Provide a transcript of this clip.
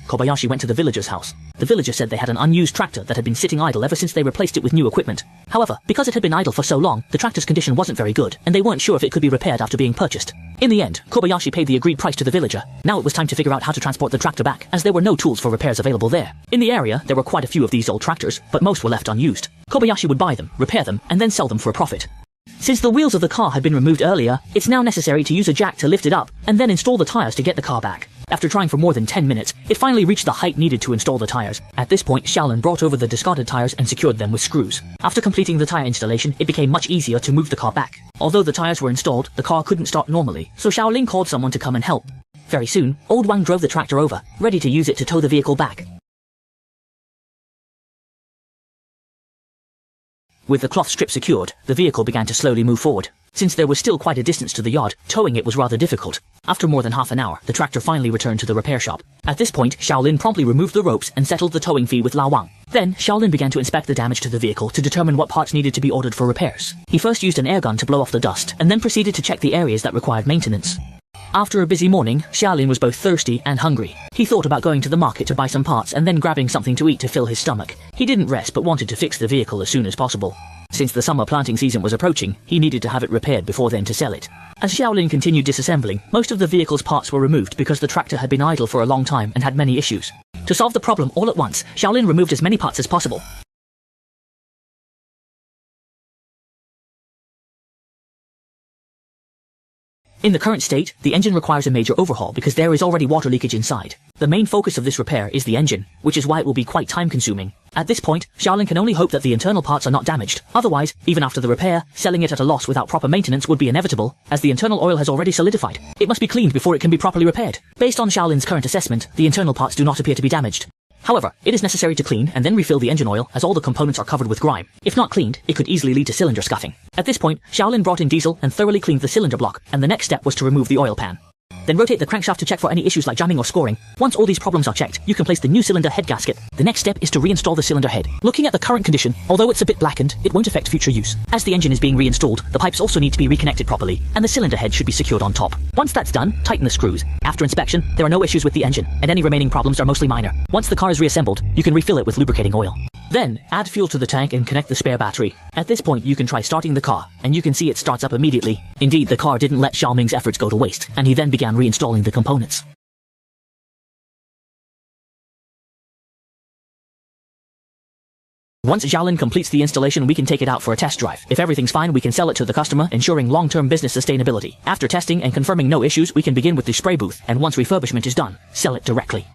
Kobayashi went to the villager's house. The villager said they had an unused tractor that had been sitting idle ever since they replaced it with new equipment. However, because it had been idle for so long, the tractor's condition wasn't very good, and they weren't sure if it could be repaired after being purchased. In the end, Kobayashi paid the agreed price to the villager. Now it was time to figure out how to transport the tractor back, as there were no tools for repairs available there. In the area, there were quite a few of these old tractors, but most were left unused. Kobayashi would buy them, repair them, and then sell them for a profit. Since the wheels of the car had been removed earlier, it's now necessary to use a jack to lift it up, and then install the tires to get the car back. After trying for more than 10 minutes, it finally reached the height needed to install the tires. At this point, Shaolin brought over the discarded tires and secured them with screws. After completing the tire installation, it became much easier to move the car back. Although the tires were installed, the car couldn't start normally, so Shaolin called someone to come and help. Very soon, Old Wang drove the tractor over, ready to use it to tow the vehicle back. With the cloth strip secured, the vehicle began to slowly move forward. Since there was still quite a distance to the yard, towing it was rather difficult. After more than half an hour, the tractor finally returned to the repair shop. At this point, Shaolin promptly removed the ropes and settled the towing fee with Lao Wang. Then, Shaolin began to inspect the damage to the vehicle to determine what parts needed to be ordered for repairs. He first used an air gun to blow off the dust, and then proceeded to check the areas that required maintenance. After a busy morning, Shaolin was both thirsty and hungry. He thought about going to the market to buy some parts and then grabbing something to eat to fill his stomach. He didn't rest but wanted to fix the vehicle as soon as possible. Since the summer planting season was approaching, he needed to have it repaired before then to sell it. As Shaolin continued disassembling, most of the vehicle's parts were removed because the tractor had been idle for a long time and had many issues. To solve the problem all at once, Shaolin removed as many parts as possible. In the current state, the engine requires a major overhaul because there is already water leakage inside. The main focus of this repair is the engine, which is why it will be quite time-consuming. At this point, Shaolin can only hope that the internal parts are not damaged. Otherwise, even after the repair, selling it at a loss without proper maintenance would be inevitable, as the internal oil has already solidified. It must be cleaned before it can be properly repaired. Based on Shaolin's current assessment, the internal parts do not appear to be damaged. However, it is necessary to clean and then refill the engine oil as all the components are covered with grime. If not cleaned, it could easily lead to cylinder scuffing. At this point, Shaolin brought in diesel and thoroughly cleaned the cylinder block, and the next step was to remove the oil pan. Then rotate the crankshaft to check for any issues like jamming or scoring. Once all these problems are checked, you can place the new cylinder head gasket. The next step is to reinstall the cylinder head. Looking at the current condition, although it's a bit blackened, it won't affect future use. As the engine is being reinstalled, the pipes also need to be reconnected properly, and the cylinder head should be secured on top. Once that's done, tighten the screws. After inspection, there are no issues with the engine, and any remaining problems are mostly minor. Once the car is reassembled, you can refill it with lubricating oil. Then, add fuel to the tank and connect the spare battery. At this point, you can try starting the car, and you can see it starts up immediately. Indeed, the car didn't let Xiaoming's efforts go to waste, and he then began reinstalling the components. Once Shaolin completes the installation, we can take it out for a test drive. If everything's fine, we can sell it to the customer, ensuring long-term business sustainability. After testing and confirming no issues, we can begin with the spray booth, and once refurbishment is done, sell it directly.